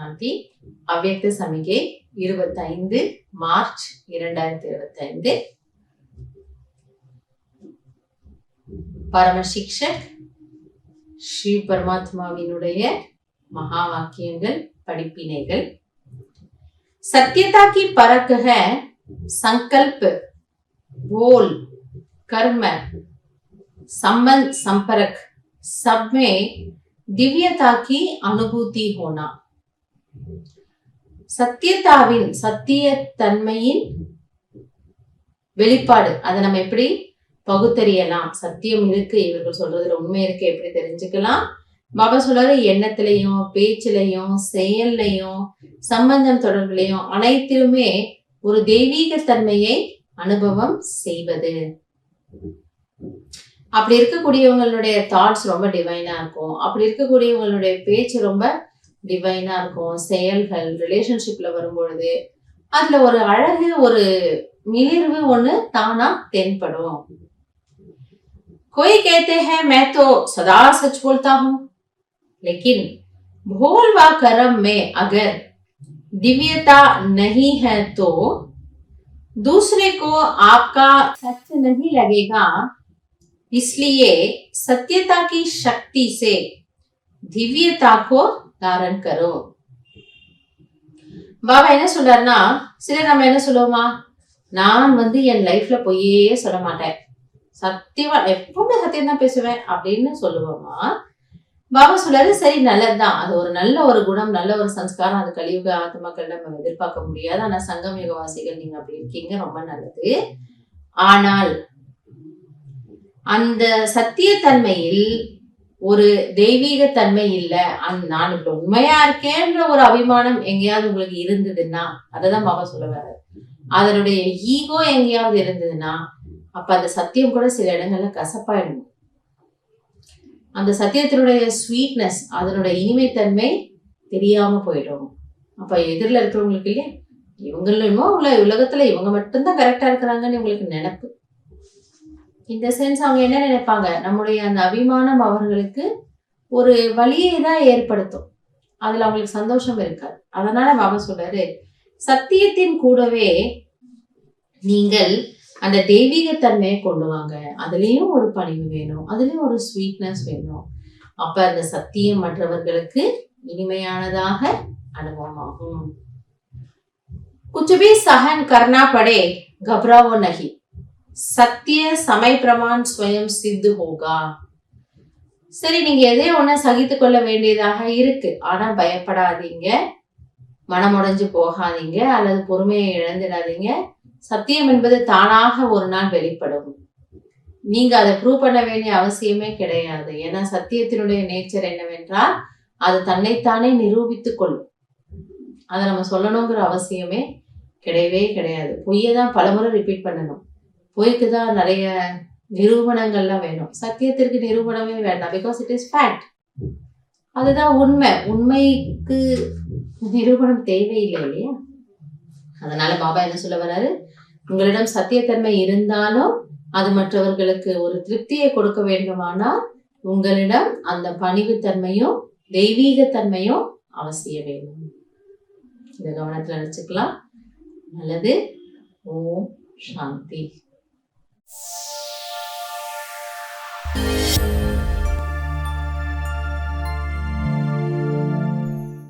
சாந்தி. அவ்யக்த சமிகை 25 மார்ச் 2025. பரமசிக்ஷக் ஸ்ரீ பரமாத்மாவினுடைய மகா வாக்கியங்கள், படிப்பினைகள். सत्यता की परख है संकल्प, बोल, कर्म, संबंध, संपर्क सब में दिव्यता की अनुभूति होना. சத்தியத்தாவின் சத்தியத்தன்மையின் வெளிப்பாடு. அதை நம்ம எப்படி பகுத்தறியலாம்? சத்தியம் இருக்கு, இவர்கள் சொல்றதுல உண்மை இருக்கு, எப்படி தெரிஞ்சுக்கலாம்? பாபா சொல்றாரு, எண்ணத்திலையும் பேச்சிலையும் செயல்லையும் சம்பந்தம் தொடர்புலையும் அனைத்திலுமே ஒரு தெய்வீக தன்மையை அனுபவம் செய்வது. அப்படி இருக்கக்கூடியவங்களுடைய தாட்ஸ் ரொம்ப டிவைனா இருக்கும். அப்படி இருக்கக்கூடியவங்களுடைய பேச்சு ரொம்ப டிவைனா இருக்கும். செயல்கள் ரிலேஷன்ஷிப்ல வரும்பொழுது அதுல ஒரு அழகு, ஒரு மிளிர்வு ஒண்ணு தானா தென்படும். कोई कहते हैं मैं तो सदा सच बोलता हूं, लेकिन भोल व कर्म में अगर दिव्यता नहीं है तो दूसरे को आपका सच नहीं लगेगा. इसलिए सत्यता की शक्ति से दिव्यता को धारण करो. பாபா என்ன சொல்றாருன்னா, சிலர் நம்ம என்ன சொல்லுவோமா, நான் என் லைஃப்ல பொய்யே சொல்ல மாட்டேன், சத்தியமா எப்பவுமே சத்தியம் தான் பேசுவேன் அப்படின்னு சொல்லுவோமா. பாபா சொல்றாரு, சரி நல்லதுதான், அது ஒரு நல்ல ஒரு குணம், நல்ல ஒரு சம்ஸ்காரம். அது கலியுக ஆத்மாக்கள் நம்ம எதிர்பார்க்க முடியாது. ஆனா சங்கம் யுக வாசிகள் நீங்க அப்படி இருக்கீங்க, ரொம்ப நல்லது. ஆனால் அந்த சத்தியத்தன்மையில் ஒரு தெய்வீக தன்மை இல்ல, நான் இப்ப உண்மையா இருக்கேன்ற ஒரு அபிமானம் எங்கேயாவது உங்களுக்கு இருந்ததுன்னா, அததான் பாபா சொல்ல வர்றாரு. அதனுடைய ஈகோ எங்கேயாவது இருந்ததுன்னா அப்ப அந்த சத்தியம் கூட சில இடங்கள்ல கசப்பாயிடும். அந்த சத்தியத்தினுடைய ஸ்வீட்னஸ், அதனுடைய இனிமைத்தன்மை தெரியாம போயிடும். அப்ப எதிரில் இருக்கிறவங்களுக்கு இல்லையா, இவங்களுமோ உலகத்துல இவங்க மட்டும்தான் கரெக்டா இருக்கிறாங்கன்னு இவங்களுக்கு நினைப்பு. இந்த சென்ஸ் அவங்க என்ன நினைப்பாங்க, நம்முடைய அந்த அபிமானம் அவர்களுக்கு ஒரு வலியை தான் ஏற்படுத்தும். அதுல அவங்களுக்கு சந்தோஷம் இருக்காது. அதனால பாபா சொல்றாரு, சத்தியத்தின் கூடவே நீங்கள் அந்த தெய்வீக தன்மையை கொண்டு வாங்க. அதுலயும் ஒரு பணிவு வேணும், அதுலயும் ஒரு ஸ்வீட்னஸ் வேணும். அப்ப அந்த சத்தியம் மற்றவர்களுக்கு இனிமையானதாக அனுபவமாகும். कुछ भी सहन करना पड़े, घबराओ नहीं, சத்திய சமய பிரமான் ஸ்வயம் சித்து ஹோகா. சரி, நீங்க எதையோ ஒண்ணு சகித்து கொள்ள வேண்டியதாக இருக்கு, ஆனா பயப்படாதீங்க, மனமுடைஞ்சு போகாதீங்க, அல்லது பொறுமையை இழந்துடாதீங்க. சத்தியம் என்பது தானாக ஒரு நாள் வெளிப்படும். நீங்க அதை ப்ரூவ் பண்ண வேண்டிய அவசியமே கிடையாது. ஏன்னா சத்தியத்தினுடைய நேச்சர் என்னவென்றால் அது தன்னைத்தானே நிரூபித்துக் கொள்ளும். அதை நம்ம சொல்லணுங்கிற அவசியமே கிடையவே கிடையாது. பொய்யதான் பலமுறை ரிப்பீட் பண்ணணும். பொய்க்குதான் நிறைய நிரூபணங்கள்லாம் வேணும். சத்தியத்திற்கு நிரூபணமே வேண்டாம். Because it is fact. அதுதான் உண்மை. உண்மைக்கு நிரூபணம் தேவையில்லை இல்லையா? அதனால பாபா என்ன சொல்ல வர்றாரு, உங்களிடம் சத்தியத்தன்மை இருந்தாலும் அது மற்றவர்களுக்கு ஒரு திருப்தியை கொடுக்க வேண்டுமானால் உங்களிடம் அந்த பணிவுத்தன்மையும் தெய்வீகத்தன்மையும் அவசியம் வேணும். இந்த கவனத்துல நினைச்சுக்கலாம். நல்லது. ஓம் சாந்தி.